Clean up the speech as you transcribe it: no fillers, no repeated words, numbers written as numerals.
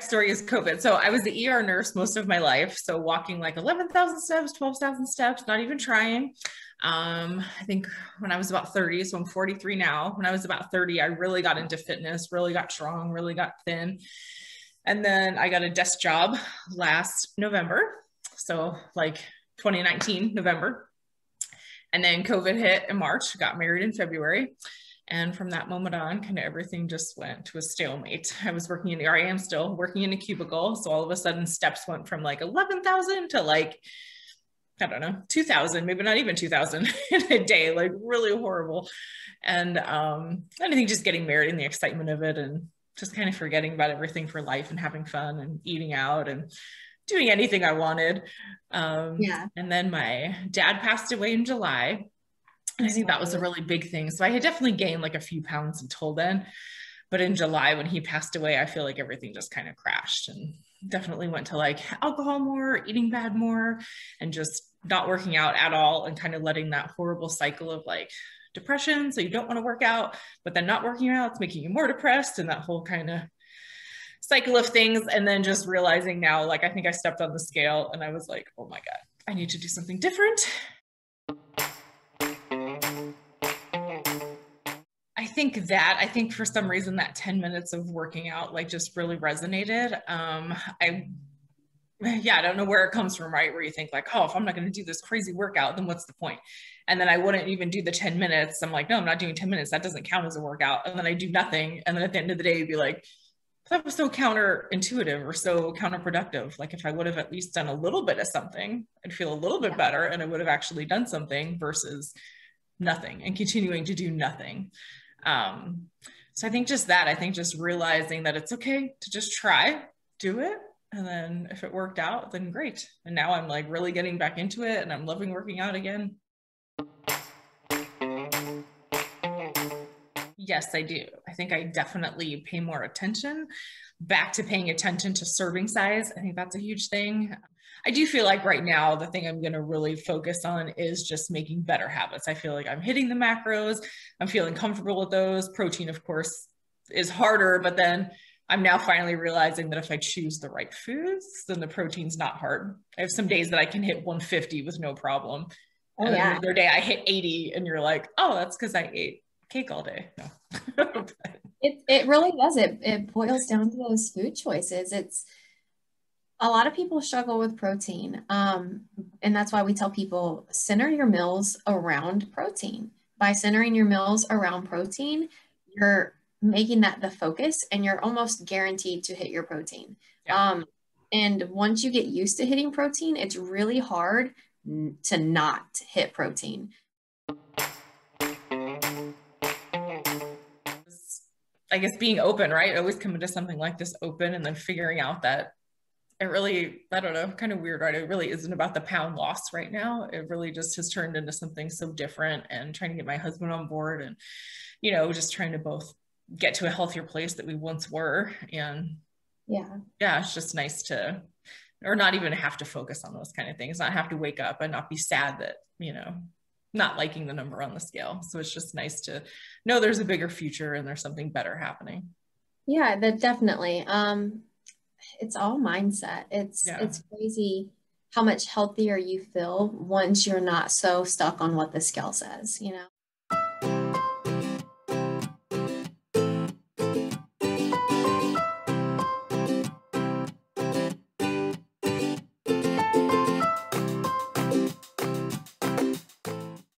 backstory is COVID. So I was the ER nurse most of my life. So walking like 11,000 steps, 12,000 steps, not even trying. I think when I was about 30, so I'm 43 now. When I was about 30, I really got into fitness, really got strong, really got thin. And then I got a desk job last November. So like 2019, November. And then COVID hit in March, got married in February. And from that moment on, kind of everything just went to a stalemate. I was working in the, or I am still working in a cubicle. So all of a sudden steps went from like 11,000 to like, I don't know, 2,000, maybe not even 2,000 in a day, like really horrible. And I think just getting married and the excitement of it and just kind of forgetting about everything for life and having fun and eating out and doing anything I wanted. And then my dad passed away in July. And I think that was a really big thing. So I had definitely gained like a few pounds until then. But in July, when he passed away, I feel like everything just kind of crashed and definitely went to like alcohol more, eating bad more, and just not working out at all and kind of letting that horrible cycle of like depression. So you don't want to work out, but then not working out, it's making you more depressed, and that whole kind of cycle of things. And then just realizing now, like, I think I stepped on the scale and I was like, oh my God, I need to do something different. I think for some reason that 10 minutes of working out like just really resonated. I don't know where it comes from, right? Where you think like, oh, if I'm not going to do this crazy workout, then what's the point? And then I wouldn't even do the 10 minutes. I'm like, no, I'm not doing 10 minutes. That doesn't count as a workout. And then I do nothing. And then at the end of the day, you'd be like, that was so counterintuitive or so counterproductive. Like if I would have at least done a little bit of something, I'd feel a little bit better and I would have actually done something versus nothing and continuing to do nothing. So I think just realizing that it's okay to just try, do it. And then if it worked out, then great. And now I'm like really getting back into it and I'm loving working out again. Yes, I do. I think I definitely pay more attention back to paying attention to serving size. I think that's a huge thing. I do feel like right now, the thing I'm going to really focus on is just making better habits. I feel like I'm hitting the macros. I'm feeling comfortable with those. Protein, of course, is harder, but then I'm now finally realizing that if I choose the right foods, then the protein's not hard. I have some days that I can hit 150 with no problem. And then another day I hit 80 and you're like, oh, that's because I ate cake all day. No. It really does. It boils down to those food choices. It's a lot of people struggle with protein. And that's why we tell people center your meals around protein. By centering your meals around protein, you're making that the focus and you're almost guaranteed to hit your protein. Yeah. And once you get used to hitting protein, it's really hard to not hit protein. I guess being open, right? Always come into something like this open and then figuring out that it really, I don't know, kind of weird, right? It really isn't about the pound loss right now. It really just has turned into something so different, and trying to get my husband on board and, just trying to both get to a healthier place that we once were. And yeah, it's just nice to, or not even have to focus on those kind of things, not have to wake up and not be sad that, not liking the number on the scale. So it's just nice to know there's a bigger future and there's something better happening. Yeah, that definitely. It's all mindset. It's crazy how much healthier you feel once you're not so stuck on what the scale says,